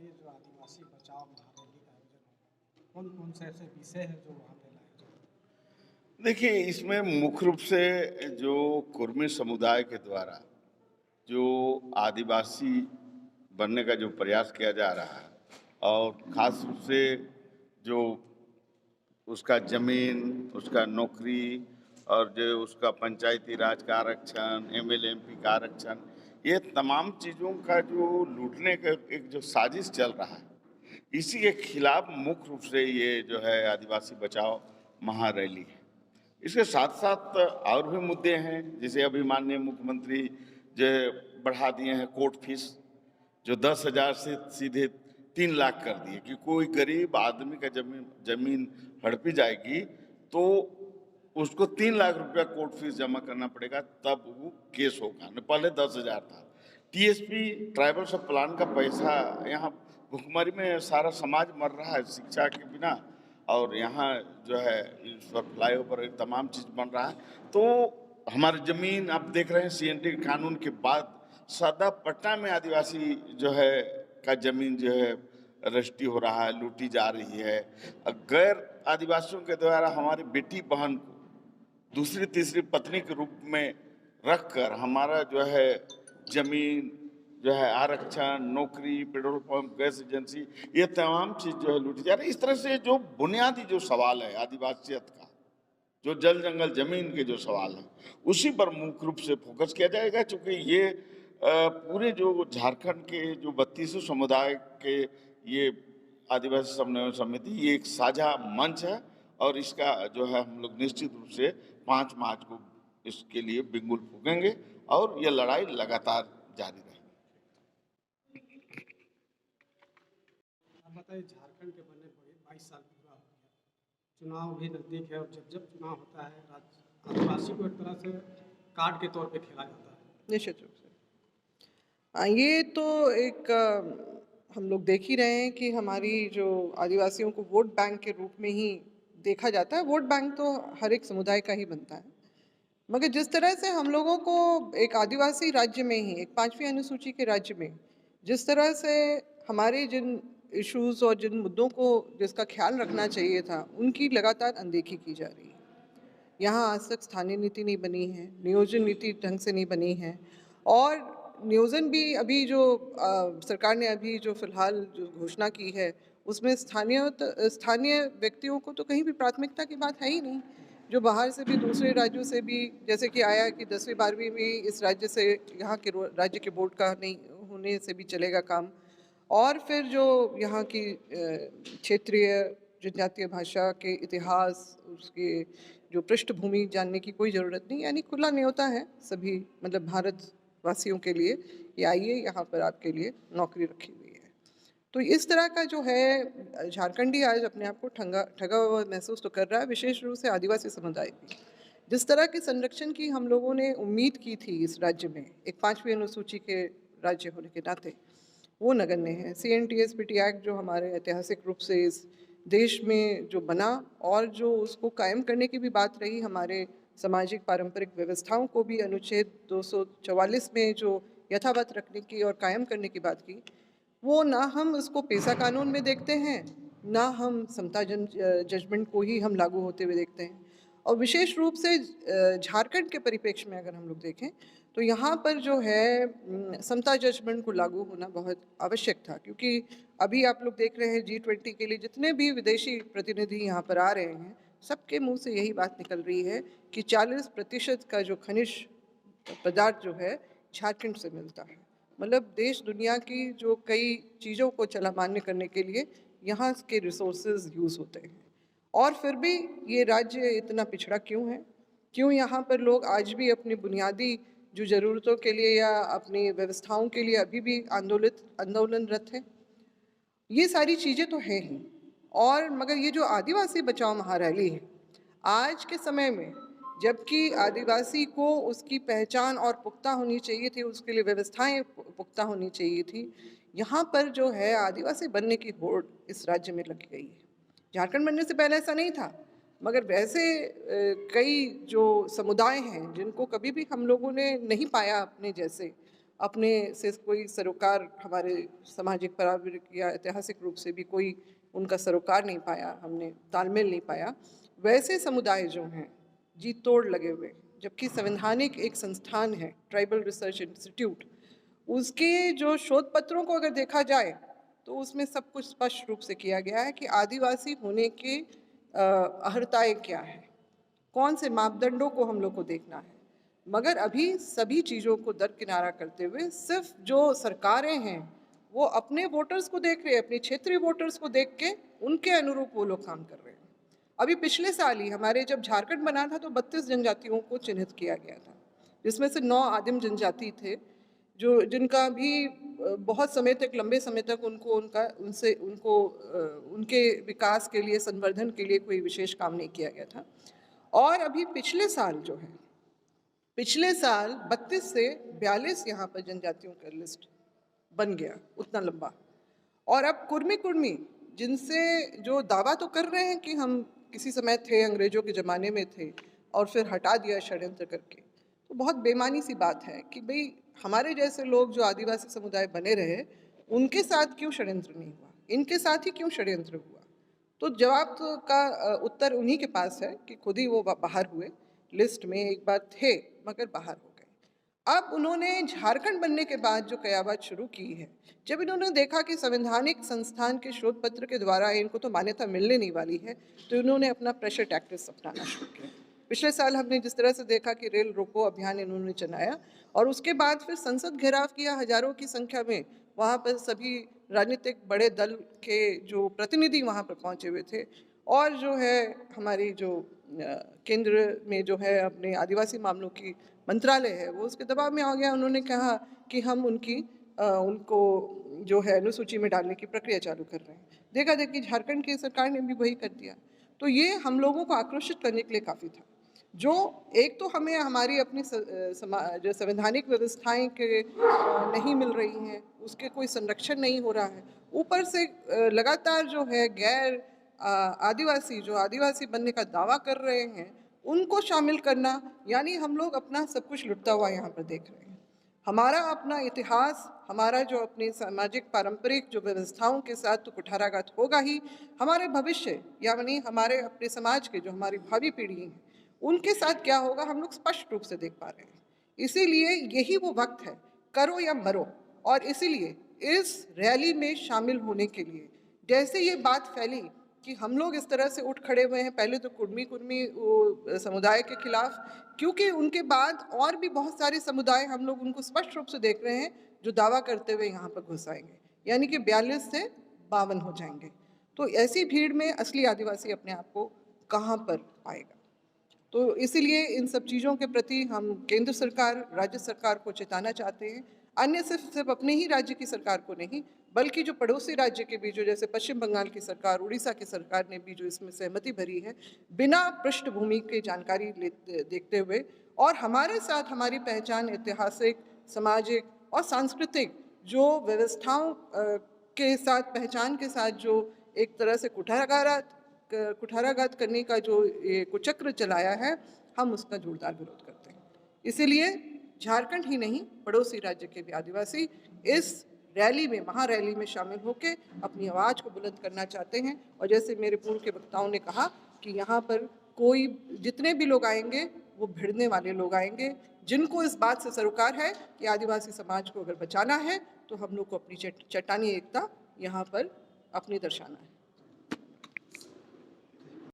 बताइए, जो आदिवासी बचाओ महारैली का आयोजन होगा, कौन कौन से ऐसे विषय हैं जो वहाँ पे लाए जाएंगे? देखिए, इसमें मुख्य रूप से जो कुर्मी समुदाय के द्वारा जो आदिवासी बनने का जो प्रयास किया जा रहा है, और ख़ास रूप से जो उसका ज़मीन, उसका नौकरी और जो उसका पंचायती राज का आरक्षण, एमएलए एमपी का आरक्षण, ये तमाम चीज़ों का जो लूटने का एक जो साजिश चल रहा है, इसी के खिलाफ मुख्य रूप से ये जो है आदिवासी बचाओ महारैली है। इसके साथ साथ और भी मुद्दे हैं, जैसे अभी माननीय मुख्यमंत्री जो बढ़ा दिए हैं कोर्ट फीस, जो 10,000 से सीधे 3 लाख कर दिए कि कोई गरीब आदमी का जमीन जमीन हड़पी जाएगी तो उसको 3 लाख रुपया कोर्ट फीस जमा करना पड़ेगा, तब वो केस होगा। न पहले 10,000 था। टीएसपी ट्राइबल सब प्लान का पैसा, यहाँ भुखमरी में सारा समाज मर रहा है शिक्षा के बिना, और यहाँ जो है इस वक्त फ्लाईओवर तमाम चीज़ बन रहा है, तो हमारी ज़मीन आप देख रहे हैं सीएनटी कानून के बाद सदा पटना में आदिवासी जो है का ज़मीन जो है रजिस्ट्री हो रहा है, लूटी जा रही है। गैर आदिवासियों के द्वारा हमारी बेटी बहन को दूसरी तीसरी पत्नी के रूप में रखकर हमारा जो है ज़मीन जो है आरक्षण, नौकरी, पेट्रोल पंप, गैस एजेंसी, ये तमाम चीज़ जो है लूटी जा रही है। इस तरह से जो बुनियादी जो सवाल है आदिवासियत का, जो जल जंगल जमीन के जो सवाल हैं, उसी पर मुख्य रूप से फोकस किया जाएगा, क्योंकि ये पूरे जो झारखंड के जो 32 समुदाय के ये आदिवासी समन्वय समिति, ये एक साझा मंच है, और इसका जो है हम लोग निश्चित रूप से 5 मार्च को इसके लिए बिगुल फूकेंगे और ये लड़ाई लगातार जारी रहेगी। आप बताइए, झारखंड के बने 22 साल पूरा हो गया, चुनाव भी नज़दीक है, और जब जब चुनाव होता है आदिवासी को एक तरह से कार्ड के तौर पे खेला जाता है। निश्चित रूप से ये तो एक हम लोग देख ही रहे हैं कि हमारी जो आदिवासियों को वोट बैंक के रूप में ही देखा जाता है। वोट बैंक तो हर एक समुदाय का ही बनता है, मगर जिस तरह से हम लोगों को एक आदिवासी राज्य में ही, एक 5वीं अनुसूची के राज्य में, जिस तरह से हमारे जिन इश्यूज और जिन मुद्दों को जिसका ख्याल रखना चाहिए था, उनकी लगातार अनदेखी की जा रही है। यहाँ आज तक स्थानीय नीति नहीं बनी है, नियोजन नीति ढंग से नहीं बनी है, और नियोजन भी अभी जो सरकार ने अभी जो फिलहाल जो घोषणा की है, उसमें स्थानीय व्यक्तियों को तो कहीं भी प्राथमिकता की बात है ही नहीं। जो बाहर से भी, दूसरे राज्यों से भी, जैसे कि आया कि 10वीं 12वीं भी इस राज्य से, यहाँ के राज्य के बोर्ड का नहीं होने से भी चलेगा काम। और फिर जो यहाँ की क्षेत्रीय जनजातीय भाषा के इतिहास, उसके जो पृष्ठभूमि जानने की कोई ज़रूरत नहीं, यानी खुला न्योता है सभी, मतलब भारतवासियों के लिए कि आइए, यहाँ पर आपके लिए नौकरी रखी हुई है। तो इस तरह का जो है, झारखंडी आज अपने आप को ठगा हुआ महसूस तो कर रहा है, विशेष रूप से आदिवासी समुदाय भी। जिस तरह के संरक्षण की हम लोगों ने उम्मीद की थी इस राज्य में, एक 5वीं अनुसूची के राज्य होने के नाते, वो नगण्य है। CNTS-PT एक्ट जो हमारे ऐतिहासिक रूप से इस देश में जो बना, और जो उसको कायम करने की भी बात रही, हमारे सामाजिक पारंपरिक व्यवस्थाओं को भी अनुच्छेद 244 में जो यथावत रखने की और कायम करने की बात की, वो ना हम उसको पेशा कानून में देखते हैं, ना हम समता जजमेंट को ही हम लागू होते हुए देखते हैं। और विशेष रूप से झारखंड के परिप्रेक्ष्य में अगर हम लोग देखें, तो यहाँ पर जो है समता जजमेंट को लागू होना बहुत आवश्यक था, क्योंकि अभी आप लोग देख रहे हैं G20 के लिए जितने भी विदेशी प्रतिनिधि यहाँ पर आ रहे हैं, सबके मुंह से यही बात निकल रही है कि 40% का जो खनिज पदार्थ जो है झारखंड से मिलता है। मतलब देश दुनिया की जो कई चीज़ों को चला मान्य करने के लिए यहाँ के रिसोर्सेज यूज़ होते हैं, और फिर भी ये राज्य इतना पिछड़ा क्यों है? क्यों यहाँ पर लोग आज भी अपनी बुनियादी जो ज़रूरतों के लिए या अपनी व्यवस्थाओं के लिए अभी भी आंदोलनरत हैं? ये सारी चीज़ें तो हैं ही। और मगर ये जो आदिवासी बचाओ महारैली है, आज के समय में, जबकि आदिवासी को उसकी पहचान और पुख्ता होनी चाहिए थी, उसके लिए व्यवस्थाएं पुख्ता होनी चाहिए थी, यहाँ पर जो है आदिवासी बनने की होड़ इस राज्य में लगी गई है। झारखंड बनने से पहले ऐसा नहीं था, मगर वैसे कई जो समुदाय हैं जिनको कभी भी हम लोगों ने नहीं पाया अपने जैसे, अपने से कोई सरोकार हमारे सामाजिक पारिवारिक या ऐतिहासिक रूप से भी कोई उनका सरोकार नहीं पाया, हमने तालमेल नहीं पाया, वैसे समुदाय जो हैं जी तोड़ लगे हुए, जबकि संवैधानिक एक संस्थान है ट्राइबल रिसर्च इंस्टीट्यूट, उसके जो शोध पत्रों को अगर देखा जाए तो उसमें सब कुछ स्पष्ट रूप से किया गया है कि आदिवासी होने के अहर्ताएँ क्या है, कौन से मापदंडों को हम लोग को देखना है। मगर अभी सभी चीज़ों को दरकिनारा करते हुए सिर्फ जो सरकारें हैं वो अपने वोटर्स को देख रहे हैं, अपने क्षेत्रीय वोटर्स को देख के उनके अनुरूप वो लोग काम कर रहे हैं। अभी पिछले साल ही हमारे जब झारखंड बना था तो 32 जनजातियों को चिन्हित किया गया था, जिसमें से 9 आदिम जनजाति थे जो जिनका भी बहुत समय तक, लंबे समय तक उनके विकास के लिए, संवर्धन के लिए कोई विशेष काम नहीं किया गया था। और अभी पिछले साल जो है, पिछले साल 32 से 42 यहाँ पर जनजातियों का लिस्ट बन गया, उतना लंबा। और अब कुर्मी जिनसे जो दावा तो कर रहे हैं कि हम किसी समय थे, अंग्रेजों के ज़माने में थे और फिर हटा दिया षड्यंत्र करके, तो बहुत बेमानी सी बात है कि भाई हमारे जैसे लोग जो आदिवासी समुदाय बने रहे, उनके साथ क्यों षड्यंत्र नहीं हुआ, इनके साथ ही क्यों षड्यंत्र हुआ। तो जवाब का उत्तर उन्हीं के पास है कि खुद ही वो बाहर हुए, लिस्ट में एक बार थे मगर बाहर हो गए। अब उन्होंने झारखंड बनने के बाद जो कयावत शुरू की है, जब इन्होंने देखा कि संवैधानिक संस्थान के शोध पत्र के द्वारा इनको तो मान्यता मिलने नहीं वाली है, तो इन्होंने अपना प्रेशर टैक्टिक्स अपनाना शुरू किया। पिछले साल हमने जिस तरह से देखा कि रेल रोको अभियान इन्होंने चलाया और उसके बाद फिर संसद घेराव किया हजारों की संख्या में, वहाँ पर सभी राजनीतिक बड़े दल के जो प्रतिनिधि वहाँ पर पहुँचे हुए थे और जो है हमारी जो केंद्र में जो है अपने आदिवासी मामलों की मंत्रालय है वो उसके दबाव में आ गया। उन्होंने कहा कि हम उनको जो है अनुसूची में डालने की प्रक्रिया चालू कर रहे हैं। देखा देखी झारखंड की सरकार ने भी वही कर दिया। तो ये हम लोगों को आक्रोशित करने के लिए काफ़ी था। जो एक तो हमें हमारी अपनी जो संवैधानिक व्यवस्थाएं के नहीं मिल रही हैं, उसके कोई संरक्षण नहीं हो रहा है, ऊपर से लगातार जो है गैर आदिवासी जो आदिवासी बनने का दावा कर रहे हैं उनको शामिल करना, यानी हम लोग अपना सब कुछ लुटता हुआ यहाँ पर देख रहे हैं। हमारा अपना इतिहास, हमारा जो अपने सामाजिक पारंपरिक जो व्यवस्थाओं के साथ तो कुठाराघात होगा ही, हमारे भविष्य यानी हमारे अपने समाज के जो हमारी भावी पीढ़ी है उनके साथ क्या होगा हम लोग स्पष्ट रूप से देख पा रहे हैं। इसीलिए यही वो वक्त है, करो या मरो। और इसीलिए इस रैली में शामिल होने के लिए जैसे ये बात फैली कि हम लोग इस तरह से उठ खड़े हुए हैं, पहले तो कुर्मी समुदाय के खिलाफ, क्योंकि उनके बाद और भी बहुत सारे समुदाय हम लोग उनको स्पष्ट रूप से देख रहे हैं जो दावा करते हुए यहाँ पर घुस आएंगे, यानी कि 42 से 52 हो जाएंगे। तो ऐसी भीड़ में असली आदिवासी अपने आप को कहाँ पर पाएगा। तो इसीलिए इन सब चीज़ों के प्रति हम केंद्र सरकार, राज्य सरकार को चेताना चाहते हैं। अन्य सिर्फ अपने ही राज्य की सरकार को नहीं, बल्कि जो पड़ोसी राज्य के भी जो जैसे पश्चिम बंगाल की सरकार, उड़ीसा की सरकार ने भी जो इसमें सहमति भरी है, बिना पृष्ठभूमि की जानकारी देखते हुए और हमारे साथ हमारी पहचान ऐतिहासिक, सामाजिक और सांस्कृतिक जो व्यवस्थाओं के साथ, पहचान के साथ जो एक तरह से कुठाराघात करने का जो ये कुचक्र चलाया है, हम उसका जोरदार विरोध करते हैं। इसीलिए झारखंड ही नहीं, पड़ोसी राज्य के भी आदिवासी इस रैली में, महारैली में शामिल होकर अपनी आवाज़ को बुलंद करना चाहते हैं। और जैसे मेरे पूर्व के वक्ताओं ने कहा कि यहाँ पर कोई जितने भी लोग आएंगे वो भिड़ने वाले लोग आएंगे, जिनको इस बात से सरोकार है कि आदिवासी समाज को अगर बचाना है तो हम लोग को अपनी चट्टानी एकता यहाँ पर अपनी दर्शाना है।